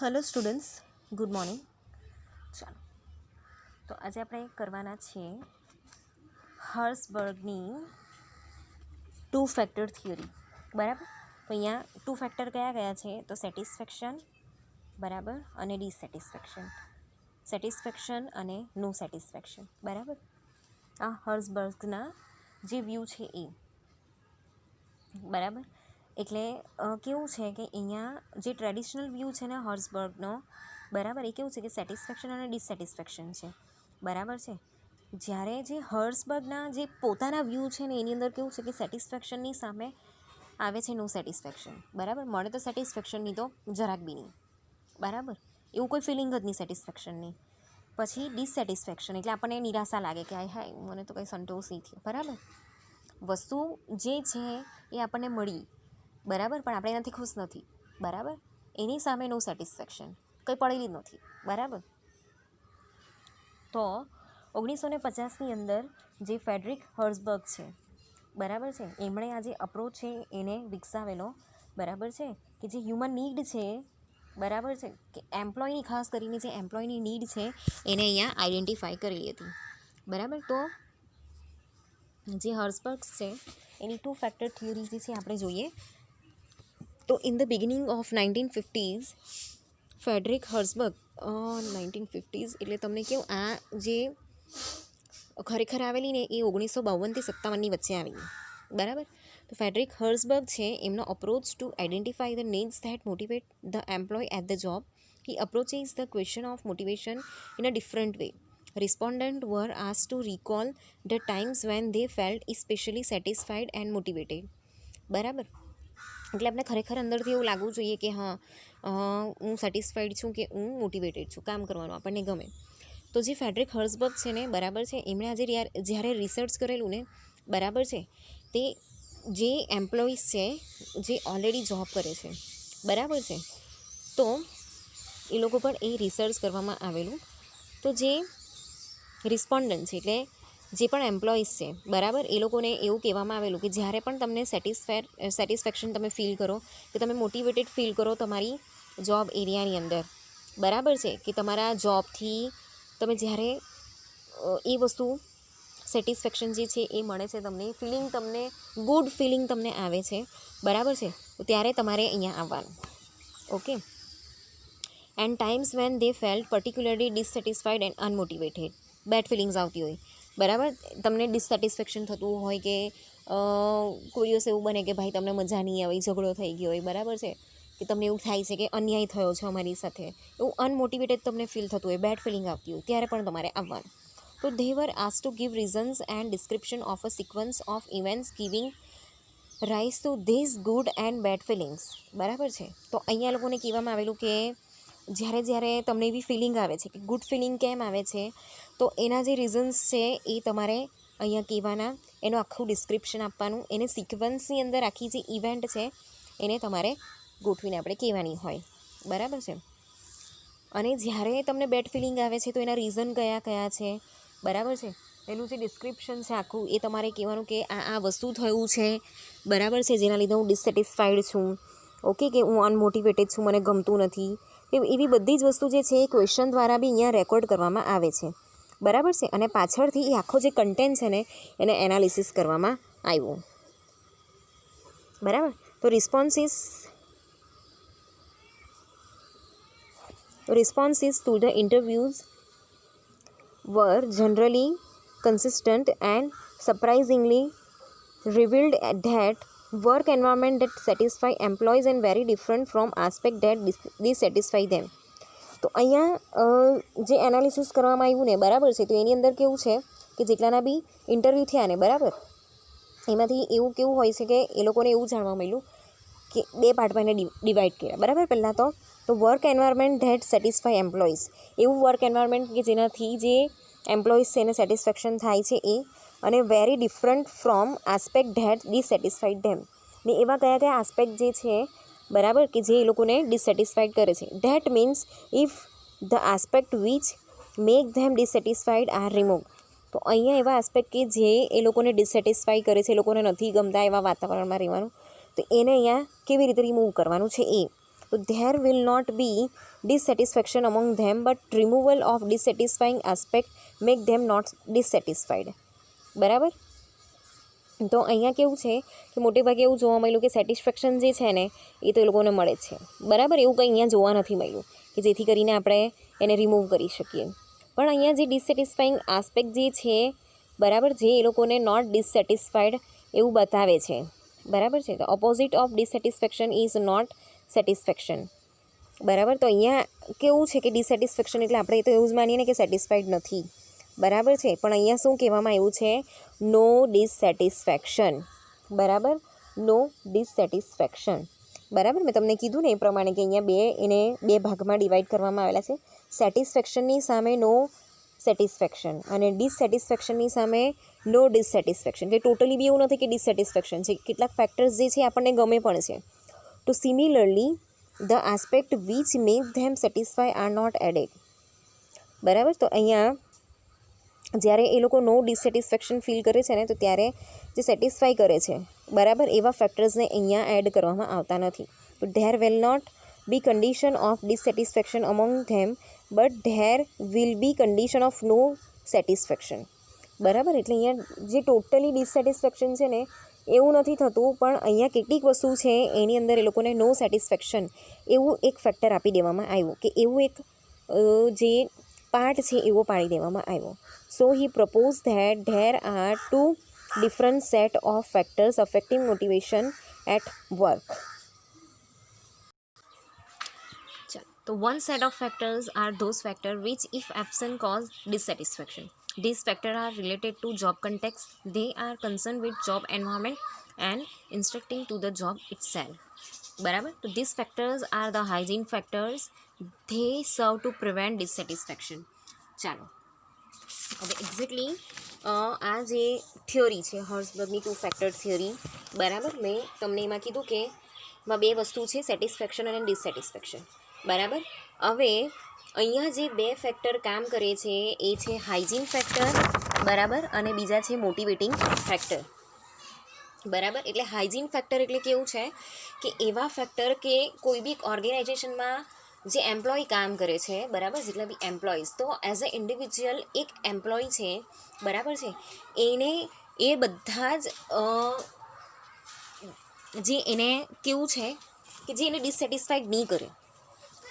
Hello students, good morning. ચાલો, તો આજે આપણે કરવાના છીએ હર્સબર્ગની 2 ફેક્ટર થિયરી. બરાબર. તો અહીંયા 2 ફેક્ટર કયા કયા છે? તો સેટિસ્ફેક્શન, બરાબર, અને ડિસેટિસ્ફેક્શન. સેટિસ્ફેક્શન અને નો સેટિસ્ફેક્શન. બરાબર. આ હર્સબર્ગના જે વ્યૂ છે એ, બરાબર. એટલે કેવું છે કે અહીંયા જે ટ્રેડિશનલ વ્યૂ છે ને હર્સબર્ગનો, બરાબર, એ કેવું છે કે સેટિસ્ફેક્શન અને ડિસેટિસ્ફેક્શન છે. બરાબર છે. જ્યારે જે હર્સબર્ગના જે પોતાના વ્યૂ છે ને એની અંદર કેવું છે કે સેટિસ્ફેક્શનની સામે આવે છે નો સેટિસ્ફેક્શન. બરાબર. મળે તો સેટિસ્ફેક્શનની તો જરાક બી નહીં. બરાબર. એવું કોઈ ફિલિંગ જ નહીં સેટિસ્ફેક્શનની. પછી ડિસેટિસ્ફેક્શન એટલે આપણને નિરાશા લાગે કે હાય મને તો કંઈ સંતોષ નહીં થયો. બરાબર. વસ્તુ જે છે એ આપણને મળી, બરાબર, પણ આપણે એનાથી ખુશ નથી. બરાબર. એની સામે નો સેટિસ્ફેક્શન, કંઈ પડેલી જ નથી. બરાબર. તો 1950ની અંદર જે ફ્રેડરિક હર્સબર્ગ છે, બરાબર છે, એમણે આ જે અપ્રોચ છે એને વિકસાવેલો. બરાબર છે. કે જે હ્યુમન નીડ છે, બરાબર છે, કે એમ્પ્લોયની ખાસ કરીને જે એમ્પ્લોયની નીડ છે એને અહીંયા આઈડેન્ટિફાઈ કરેલી હતી. બરાબર. તો જે હર્સબર્ગ છે એની 2 ફેક્ટર થિયરી જે છે આપણે જોઈએ તો in the beginning of 1950s Frederick Herzberg 1950s એટલે તમને કેવું આ જે ખરેખર આવેલી ને એ 1952થી 57ની વચ્ચે આવેલી. બરાબર. તો ફ્રેડરિક હર્સબર્ગ છે એમનો approach to identify the needs that motivate the employee at the job. He approaches the question of motivation in a different way. Respondents were asked to recall the times when they felt especially satisfied and motivated. બરાબર. એટલે આપણે ખરેખર અંદરથી એવું લાગવું જોઈએ કે હા હું સેટિસ્ફાઈડ છું કે હું મોટિવેટેડ છું, કામ કરવાનું આપણને ગમે. તો જે ફ્રેડરિક હર્સબર્ગ છે ને, બરાબર છે, એમણે આજે જ્યારે રિસર્ચ કરેલું ને, બરાબર છે, તે જે એમ્પ્લોઈઝ છે જે ઓલરેડી જોબ કરે છે, બરાબર છે, તો એ લોકો પર એ રિસર્ચ કરવામાં આવેલું. તો જે રિસ્પોન્ડન્ટ છે એટલે જે પણ એમ્પ્લોઈઝ છે, બરાબર, એ લોકોને એવું કહેવામાં આવેલું કે જ્યારે પણ તમને સેટિસ્ફેક્શન તમે ફીલ કરો કે તમે મોટિવેટેડ ફીલ કરો તમારી જોબ એરિયાની અંદર, બરાબર છે, કે તમારા જોબથી તમે જ્યારે એ વસ્તુ સેટિસ્ફેક્શન જે છે એ મળે છે તમને, ફિલિંગ તમને ગુડ ફિલિંગ તમને આવે છે, બરાબર છે, તો ત્યારે તમારે અહીંયા આવવાનું. Okay. And times when they felt particularly dissatisfied and unmotivated, bad feelings આવતી હોય, બરાબર, તમને ડિસસેટિસ્ફેક્શન થતું હોય કે કોઈ દિવસ એવું બને કે ભાઈ તમને મજા નહીં આવે, ઝઘડો થઈ ગયો હોય, બરાબર છે, કે તમને એવું થાય છે કે અન્યાય થયો છે અમારી સાથે, એવું અનમોટિવેટેડ તમને ફીલ થતું હોય, બેડ ફિલિંગ આવતી હોય, ત્યારે પણ તમારે આવવાનું. તો they were asked to give reasons and description of a sequence of events giving rise to these good and bad feelings. બરાબર છે. તો અહીંયા લોકોને કહેવામાં આવેલું કે જ્યારે તમને એવી ફિલિંગ આવે છે કે ગુડ ફિલિંગ કેમ આવે છે, તો એના જે રીઝન્સ છે એ તમારે અહીંયા કહેવાના, એનું આખું ડિસ્ક્રિપ્શન આપવાનું, એને સિક્વન્સની અંદર આખી જે ઇવેન્ટ છે એને તમારે ગોઠવીને આપણે કહેવાની હોય. બરાબર છે. અને જ્યારે તમને બેડ ફિલિંગ આવે છે તો એના રીઝન કયા કયા છે, બરાબર છે, એનું જે ડિસ્ક્રિપ્શન છે આખું એ તમારે કહેવાનું કે આ વસ્તુ થયું છે, બરાબર છે, જેના લીધે હું ડિસસેટિસ્ફાઈડ છું, ઓકે, કે હું અનમોટિવેટેડ છું, મને ગમતું નથી, એવી બધી જ વસ્તુ જે છે એ ક્વેશ્ચન દ્વારા બી અહીંયા રેકોર્ડ કરવામાં આવે છે, બરાબર છે, અને પાછળથી એ આખો જે કન્ટેન્ટ છે ને એને એનાલિસિસ કરવામાં આવ્યું. બરાબર. તો responses to the interviews were generally consistent and surprisingly revealed that work environment that satisfy employees and very different from aspect that dissatisfy them. તો અહીંયા જે એનાલિસિસ કરવામાં આવ્યું ને, બરાબર છે, તો એની અંદર કેવું છે કે જેટલાના બી ઇન્ટરવ્યૂ થયા ને, બરાબર, એમાંથી એવું કેવું હોય છે કે એ લોકોને એવું જાણવા મળ્યું કે 2 પાર્ટમાં એને ડિવાઈડ કર્યા. બરાબર. પહેલાં તો work environment that satisfy employees, એવું વર્ક એન્વાયરમેન્ટ કે જેનાથી જે એમ્પ્લોઈઝ છે એને સેટિસ્ફેક્શન થાય છે એ, અને very different from aspect that dissatisfied them, ને એવા કયા કયા આસ્પેક્ટ જે છે, બરાબર, કે જે એ લોકોને ડિસસેટિસ્ફાઈડ કરે છે. That means if the aspect which make them dissatisfied are remove. તો અહીંયા એવા આસ્પેક્ટ કે જે એ લોકોને ડિસસેટિસ્ફાઈ કરે છે, એ લોકોને નથી ગમતા એવા વાતાવરણમાં રહેવાનું, તો એને અહીંયા કેવી રીતે રિમૂવ કરવાનું છે એ. તો there will not be dissatisfaction among them but removal of dissatisfying aspect make them not dissatisfied. બરાબર. તો અહીંયા કેવું છે કે મોટે ભાગે એવું જોવા મળ્યું કે સેટિસ્ફેક્શન જે છે ને એ તો એ લોકોને મળે જ છે. બરાબર. એવું કંઈ અહીંયા જોવા નથી મળ્યું કે જેથી કરીને આપણે એને રિમૂવ કરી શકીએ. પણ અહીંયા જે ડિસસેટિસ્ફાઈંગ આસ્પેક્ટ જે છે, બરાબર, જે એ લોકોને નોટ ડિસસેટિસ્ફાઈડ એવું બતાવે છે. બરાબર છે. તો opposite of dissatisfaction is not satisfaction. બરાબર. તો અહીંયા કેવું છે કે ડિસસેટિસ્ફેક્શન એટલે આપણે તો એવું જ માનીએ ને કે સેટિસ્ફાઈડ નથી. બરાબર છે. પણ અહીંયા શું કહેવામાં આવ્યું છે? નો ડિસસેટિસ્ફેક્શન. બરાબર. નો ડિસસેટિસ્ફેક્શન. બરાબર. મેં તમને કીધું ને એ પ્રમાણે કે અહીંયા એને બે ભાગમાં ડિવાઈડ કરવામાં આવેલા છે. સેટિસ્ફેક્શનની સામે નો સેટિસ્ફેક્શન અને ડિસસેટિસ્ફેક્શનની સામે નો ડિસસેટિસ્ફેક્શન. કે ટોટલી બી એવું નથી કે ડિસસેટિસ્ફેક્શન છે. કેટલાક ફેક્ટર્સ જે છે આપણને ગમે પણ છે. તો similarly the aspect which make them satisfy are not added. બરાબર. તો અહીંયા જ્યારે એ લોકો નો ડિસસેટિસ્ફેક્શન ફીલ કરે છે ને, તો ત્યારે જે સેટિસ્ફાય કરે છે, બરાબર, એવા ફેક્ટર્સને અહીંયા એડ કરવામાં આવતા નથી. તો there will not be condition of dissatisfaction among them but there will be condition of no satisfaction. બરાબર. એટલે અહીંયા જે ટોટલી ડિસસેટિસ્ફેક્શન છે ને એવું નથી થતું, પણ અહીંયા કેટલીક વસ્તુ છે એની અંદર એ લોકોને નો સેટિસ્ફેક્શન એવું એક ફેક્ટર આપી દેવામાં આવ્યું, કે એવું એક જે પાર્ટ છે એવો પાડી દેવામાં આવ્યો. So he propose that there are two different set of factors affecting motivation at work. So one set of factors are those factors which if absent cause dissatisfaction. These factors are related to job context. They are concerned with job environment and instructing to the job itself. બરાબર. તો these factors are the hygiene factors. They serve to prevent dissatisfaction. ચાલો હવે exactly આ જે theory છે હર્ઝબર્ગની 2 factor theory, બરાબર, મેં તમને એમાં કીધું કે એમાં બે વસ્તુ છે, સેટિસ્ફેક્શન અને ડિસસેટિસ્ફેક્શન. બરાબર. હવે અહીંયા જે બે ફેક્ટર કામ કરે છે એ છે હાઇજીન ફેક્ટર, બરાબર, અને બીજા છે મોટિવેટિંગ ફેક્ટર. બરાબર. એટલે હાઇજીન ફેક્ટર એટલે કેવું છે કે એવા ફેક્ટર કે કોઈ બી ઓર્ગેનાઇઝેશનમાં જે એમ્પ્લોય કામ કરે છે, બરાબર, જેટલા બી એમ્પ્લોઈઝ, તો એઝ અ ઇન્ડિવિજ્યુઅલ એક એમ્પ્લોય છે, બરાબર છે, એને એ બધા જ જે એને કેવું છે કે જે એને ડિસસેટિસ્ફાઈડ નહીં કરે,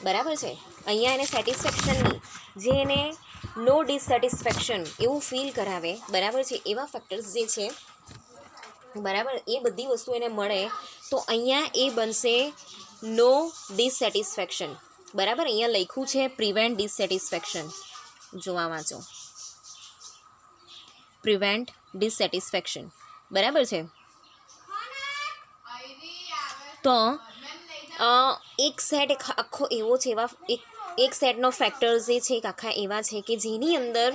બરાબર છે, અહીંયા એને સેટિસ્ફેક્શનની જે એને નો ડિસસેટિસ્ફેક્શન એવું ફીલ કરાવે, બરાબર છે, એવા ફેક્ટર્સ જે છે, બરાબર, એ બધી વસ્તુ એને મળે તો અહીંયા એ બનશે નો ડિસસેટિસ્ફેક્શન. બરાબર. અહીંયા લખ્યું છે પ્રિવેન્ટ ડિસસેટિસ્ફેક્શન. જોવા વાંચો, પ્રિવેન્ટ ડિસસેટિસ્ફેક્શન. બરાબર છે. તો એક સેટ આખો એવો છે, એવા એક સેટનો ફેક્ટર્સ જે છે આખા એવા છે કે જેની અંદર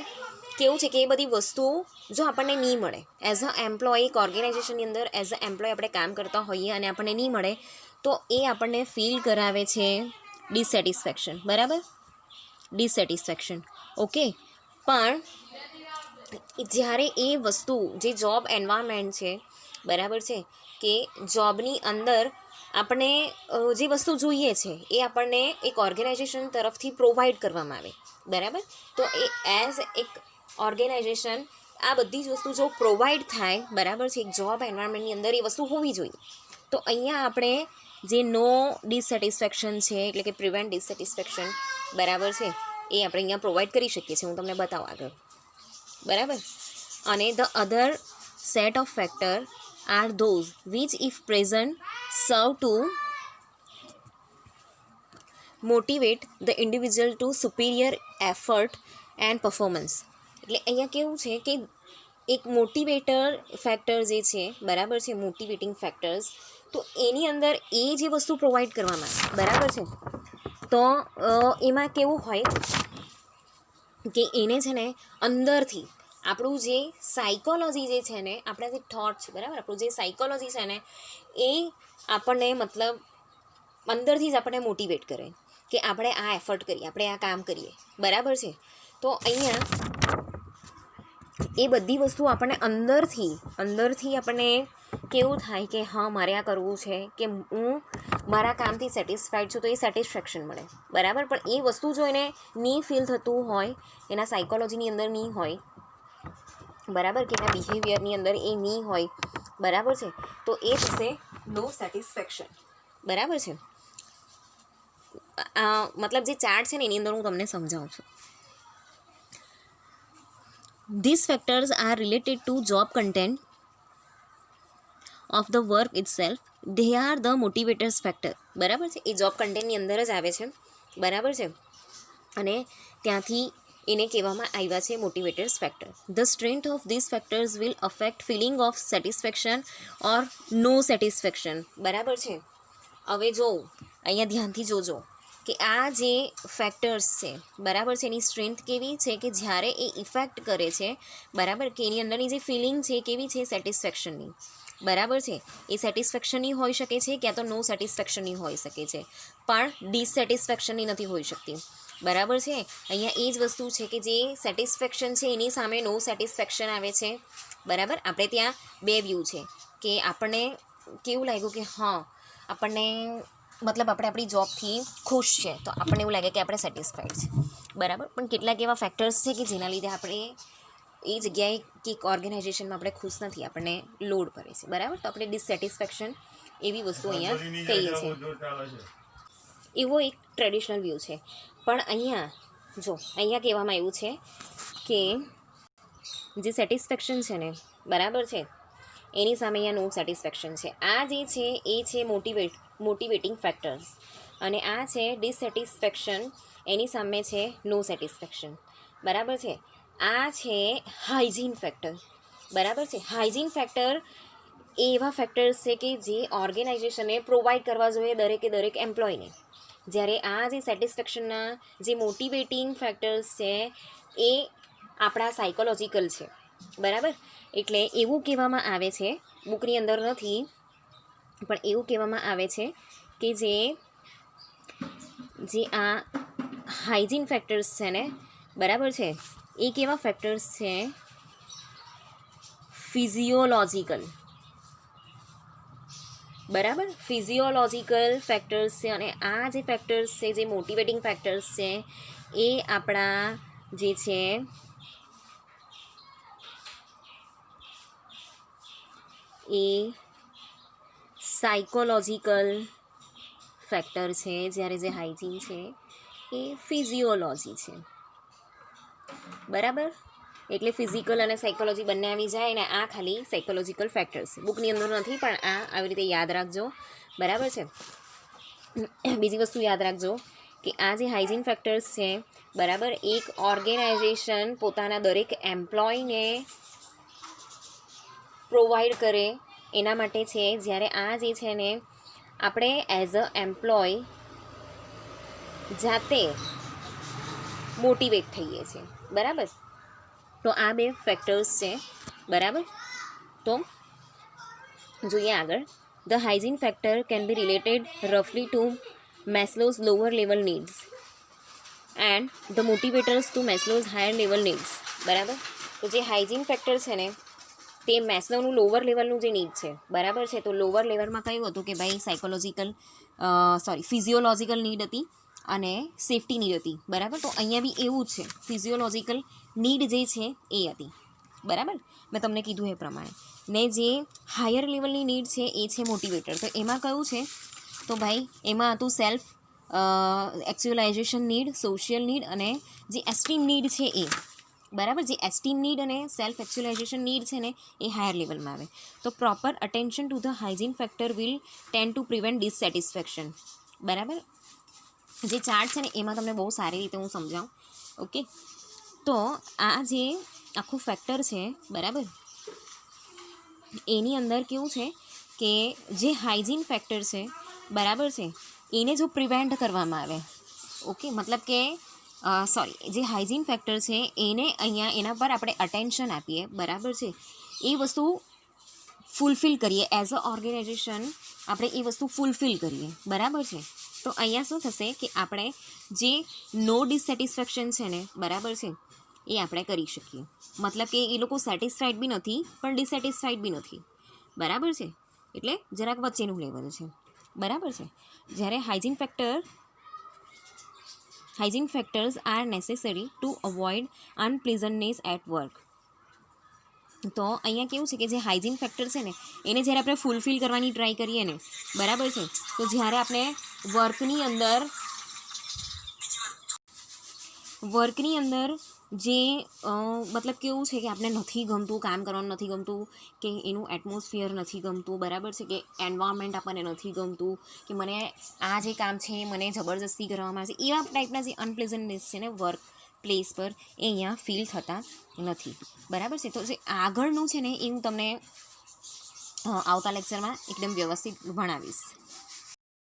કેવું છે કે એ બધી વસ્તુઓ જો આપણને નહીં મળે એઝ અ એમ્પ્લોય, એક ઓર્ગેનાઇઝેશનની અંદર એઝ અ એમ્પ્લોય આપણે કામ કરતા હોઈએ અને આપણને નહીં મળે તો એ આપણને ફીલ કરાવે છે ડિસસેટિસ્ફેક્શન. બરાબર. ડિસસેટિસ્ફેક્શન. ઓકે. પણ જ્યારે એ વસ્તુ જે જોબ એન્વાયરમેન્ટ છે, બરાબર છે, કે જોબની અંદર આપણે જે વસ્તુ જોઈએ છે એ આપણને એક ઓર્ગેનાઇઝેશન તરફથી પ્રોવાઈડ કરવામાં આવે, બરાબર. તો એ એઝ એક ઓર્ગેનાઇઝેશન આ બધી જ વસ્તુ જો પ્રોવાઈડ થાય, બરાબર છે, એક જોબ એન્વાયરમેન્ટની અંદર એ વસ્તુ હોવી જોઈએ. તો અહીંયા આપણે જે નો ડિસસેટિસ્ફેક્શન છે એટલે કે પ્રિવેન્ટ ડિસસેટિસ્ફેક્શન, બરાબર છે, એ આપણે અહીંયા પ્રોવાઈડ કરી શકીએ છીએ. હું તમને બતાવું આગળ. બરાબર. અને the other set of factor are those which if present serve to motivate the individual to superior effort and performance. એટલે અહીંયા કેવું છે કે એક મોટિવેટર ફેક્ટર જે છે, બરાબર છે, મોટિવેટિંગ ફેક્ટર્સ, તો એની અંદર એ જે વસ્તુ પ્રોવાઈડ કરવામાં આવે, બરાબર છે, તો એમાં કેવું હોય કે એને છે ને અંદરથી આપણું જે સાયકોલોજી જે છે ને, આપણા જે થોટ છે, બરાબર, આપણું જે સાયકોલોજી છે ને એ આપણને મતલબ અંદરથી જ આપણને મોટિવેટ કરે કે આપણે આ એફર્ટ કરીએ, આપણે આ કામ કરીએ, બરાબર છે. તો અહીંયા એ બધી વસ્તુ આપણને અંદરથી આપણને કેવું થાય કે હા મારે આ કરવું છે, કે હું મારા કામથી સેટિસ્ફાઈડ છું તો એ સેટિસ્ફેક્શન મળે, બરાબર. પણ એ વસ્તુ જો એને નહીં ફીલ થતું હોય, એના સાયકોલોજીની અંદર નહીં હોય, બરાબર, કે એના બિહેવિયરની અંદર એ નહીં હોય, બરાબર છે, તો એ થશે નો સેટિસ્ફેક્શન, બરાબર છે. મતલબ જે ચાર્ટ છે ને એની અંદર હું તમને સમજાવું છું. These factors are related to job content of the work itself. They are the motivators factor, બરાબર છે. એ જોબ કન્ટેન્ટની અંદર જ આવે છે, બરાબર છે, અને ત્યાંથી એને કહેવામાં આવ્યા છે મોટિવેટર્સ factor. The strength of these factors will affect feeling of satisfaction or no satisfaction, બરાબર છે. હવે જો અહીંયા ધ્યાનથી જોજો કે આ જે ફેક્ટર્સ છે, બરાબર છે, એની સ્ટ્રેન્થ કેવી છે કે જ્યારે એ ઇફેક્ટ કરે છે, બરાબર, કે એની અંદરની જે ફિલિંગ છે કેવી છે, સેટિસ્ફેક્શનની, બરાબર છે. એ સેટિસ્ફેક્શનની હોઈ શકે છે, ક્યાં તો નો સેટિસ્ફેક્શનની હોઈ શકે છે, પણ ડિસસેટિસ્ફેક્શનની નથી હોઈ શકતી, બરાબર છે. અહીંયા એ જ વસ્તુ છે કે જે સેટિસ્ફેક્શન છે એની સામે નો સેટિસ્ફેક્શન આવે છે, બરાબર. આપણે ત્યાં બે વ્યૂ છે કે આપણને કેવું લાગ્યું કે હા આપણને મતલબ આપણે આપણી જોબથી ખુશ છે, તો આપણને એવું લાગે કે આપણે સેટિસ્ફાઈડ છે, બરાબર. પણ કેટલાક એવા ફેક્ટર્સ છે કે જેના લીધે આપણે એ જગ્યાએ કે ઓર્ગેનાઇઝેશનમાં આપણે ખુશ નથી, આપણને લોડ પડે છે, બરાબર. તો આપણે ડિસસેટિસ્ફેક્શન એવી વસ્તુ અહીંયા કહીએ છીએ. એવો એક ટ્રેડિશનલ વ્યૂ છે. પણ અહીંયા જો અહીંયા કહેવામાં આવ્યું છે કે જે સેટિસ્ફેક્શન છે ને, બરાબર છે, એની સામે અહીંયા નો સેટિસ્ફેક્શન છે. આ જે છે એ છે મોટિવેટિંગ ફેક્ટર્સ, અને આ છે ડિસસેટિસ્ફેક્શન, એની સામે છે નો સેટિસ્ફેક્શન, બરાબર છે. આ છે હાઇજીન ફેક્ટર, બરાબર છે. હાઇજીન ફેક્ટર એ એવા ફેક્ટર્સ છે કે જે ઓર્ગેનાઇઝેશને પ્રોવાઈડ કરવા જોઈએ દરેકે દરેક એમ્પ્લોયને, જ્યારે આ જે સેટિસ્ફેક્શનના જે મોટિવેટિંગ ફેક્ટર્સ છે એ આપણા સાયકોલોજીકલ છે, બરાબર. એટલે એવું કહેવામાં આવે છે, બુકની અંદર નથી પણ એવું કહેવામાં આવે છે કે જે આ હાઇજીન ફેક્ટર્સ છે ને, બરાબર છે, એ કેવા ફેક્ટર્સ છે, ફિઝિયોલોજિકલ, બરાબર, ફિઝિયોલોજિકલ ફેક્ટર્સ છે. અને આ જે ફેક્ટર્સ છે, જે મોટિવેટિંગ ફેક્ટર્સ છે, એ આપણા જે છે એ સાયકોલોજિકલ ફેક્ટર છે, જ્યારે જે હાઇજીન છે એ ફિઝિયોલોજી છે, બરાબર. એટલે ફિઝિકલ અને સાયકોલોજી બંને આવી જાય, અને આ ખાલી સાયકોલોજીકલ ફેક્ટર્સ છે, બુકની અંદર નથી પણ આ આવી રીતે યાદ રાખજો, બરાબર છે. બીજી વસ્તુ યાદ રાખજો કે આ જે હાઇજીન ફેક્ટર્સ છે, બરાબર, એક ઓર્ગેનાઇઝેશન પોતાના દરેક એમ્પ્લોયને પ્રોવાઈડ કરે એના માટે છે, જ્યારે આ જે છે ને આપણે એઝ અ એમ્પ્લોય જાતે મોટિવેટ થઈએ છીએ, બરાબર. તો આ બે ફેક્ટર્સ છે, બરાબર. તો જોઈએ આગળ. The hygiene factor can be related રફલી to Maslow's lower level needs and the motivators to Maslow's higher level needs, બરાબર. તો જે હાઇજીન ફેક્ટર છે ને તે મેસ્લોનું લોઅર લેવલનું જે નીડ છે, બરાબર છે. તો લોઅર લેવલમાં કયું હતું કે ભાઈ ફિઝિયોલોજિકલ નીડ હતી અને સેફટી નીડ હતી, બરાબર. તો અહીંયા બી એવું જ છે, ફિઝિયોલોજિકલ નીડ જે છે એ હતી, બરાબર, મેં તમને કીધું એ પ્રમાણે. ને જે હાયર લેવલની નીડ છે એ છે મોટિવેટર. તો એમાં કયું છે તો ભાઈ એમાં હતું self actualization need, social need અને જે એસ્ટીમ નીડ છે એ, બરાબર. જે એસ્ટીમ નીડ અને સેલ્ફ એક્ચ્યુઅલાઇઝેશન નીડ છે ને એ હાયર લેવલમાં આવે. તો proper attention to the hygiene factor will tend to prevent dissatisfaction, બરાબર. જે ચાર્ટ છે ને એમાં તમને બહુ સારી રીતે હું સમજાવું, ઓકે. તો આ જે આખું ફેક્ટર છે, બરાબર, એની અંદર કેવું છે કે જે હાઇજીન ફેક્ટર છે, બરાબર છે, એને જો પ્રિવેન્ટ કરવામાં આવે, ઓકે, મતલબ કે જે હાઇજીન ફેક્ટર છે એને અહીંયા એના પર આપણે અટેન્શન આપીએ, બરાબર છે, એ વસ્તુ ફૂલફિલ કરીએ એઝ અ ઓર્ગેનાઇઝેશન, આપણે એ વસ્તુ ફૂલફિલ કરીએ, બરાબર છે. તો અહીંયા શું થશે કે આપણે જે નો ડિસસેટિસ્ફેક્શન છે ને, બરાબર છે, એ આપણે કરી શકીએ. મતલબ કે એ લોકો સેટિસ્ફાઈડ બી નથી પણ ડિસેટિસ્ફાઈડ બી નથી, બરાબર છે. એટલે જરાક વચ્ચેનું લેવલ છે, બરાબર છે. જ્યારે hygiene factors are necessary to avoid unpleasantness at work. તો અહીંયા કેવું છે કે જે હાઇજીન ફેક્ટર છે ને એને જ્યારે આપણે ફૂલફિલ કરવાની ટ્રાય કરીએ ને, બરાબર છે, તો જ્યારે આપણે વર્કની અંદર જે મતલબ કેવું છે કે આપણે નથી ગમતું, કામ કરવાનું નથી ગમતું, કે એનું એટમોસ્ફિયર નથી ગમતું, બરાબર છે, કે એન્વાયરમેન્ટ આપણને નથી ગમતું, કે મને આ જે કામ છે એ મને જબરજસ્તી કરવામાં આવે છે, એવા ટાઈપના જે અનપ્લેઝન્ટનેસ છે ને વર્ક પ્લેસ પર એ અહીંયા ફીલ થતા નથી. બરાબર છે. તો જે આગળનું છે ને એ હું તમને આવતા લેક્ચરમાં એકદમ વ્યવસ્થિત ભણાવીશ.